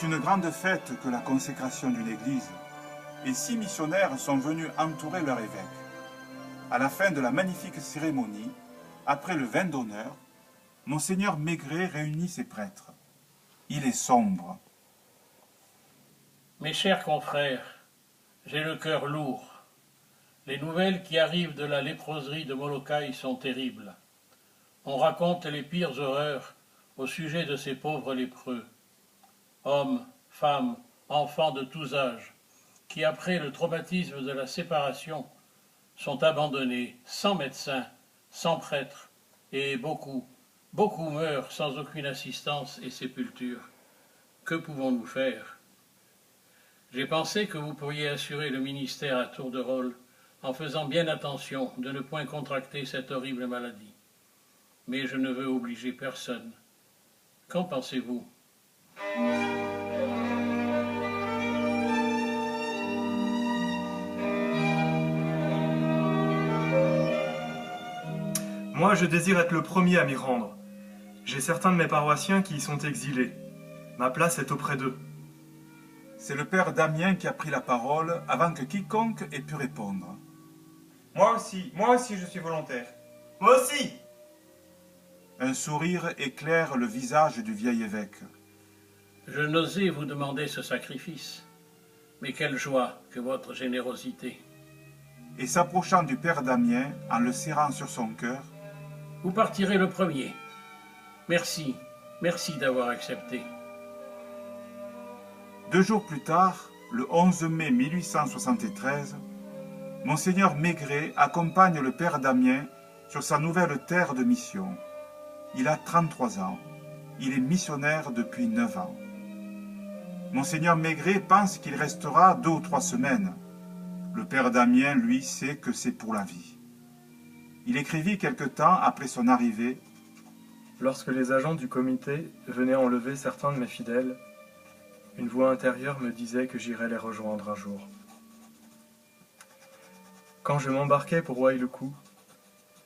C'est une grande fête que la consécration d'une église, et 6 missionnaires sont venus entourer leur évêque. À la fin de la magnifique cérémonie, après le vin d'honneur, Monseigneur Maigret réunit ses prêtres. Il est sombre. Mes chers confrères, j'ai le cœur lourd. Les nouvelles qui arrivent de la léproserie de Molokaï sont terribles. On raconte les pires horreurs au sujet de ces pauvres lépreux. Hommes, femmes, enfants de tous âges, qui après le traumatisme de la séparation sont abandonnés, sans médecin, sans prêtre, et beaucoup meurent sans aucune assistance et sépulture. Que pouvons-nous faire? J'ai pensé que vous pourriez assurer le ministère à tour de rôle en faisant bien attention de ne point contracter cette horrible maladie. Mais je ne veux obliger personne. Qu'en pensez-vous? Moi, je désire être le premier à m'y rendre. J'ai certains de mes paroissiens qui y sont exilés. Ma place est auprès d'eux. C'est le père Damien qui a pris la parole avant que quiconque ait pu répondre. Moi aussi je suis volontaire. Moi aussi! Un sourire éclaire le visage du vieil évêque. Je n'osais vous demander ce sacrifice, mais quelle joie que votre générosité. Et s'approchant du père Damien, en le serrant sur son cœur, Vous partirez le premier. Merci d'avoir accepté. 2 jours plus tard, le 11 mai 1873, Monseigneur Maigret accompagne le père Damien sur sa nouvelle terre de mission. Il a 33 ans. Il est missionnaire depuis 9 ans. Monseigneur Maigret pense qu'il restera 2 ou 3 semaines. Le père Damien, lui, sait que c'est pour la vie. Il écrivit quelque temps après son arrivée. Lorsque les agents du comité venaient enlever certains de mes fidèles, une voix intérieure me disait que j'irais les rejoindre un jour. Quand je m'embarquais pour Wailuku,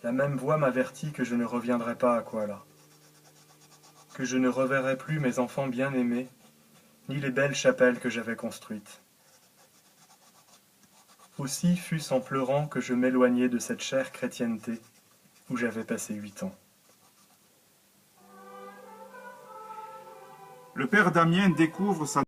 la même voix m'avertit que je ne reviendrai pas à Kuala, que je ne reverrai plus mes enfants bien-aimés, ni les belles chapelles que j'avais construites. Aussi fut-ce en pleurant que je m'éloignai de cette chère chrétienté où j'avais passé 8 ans. Le père Damien découvre sa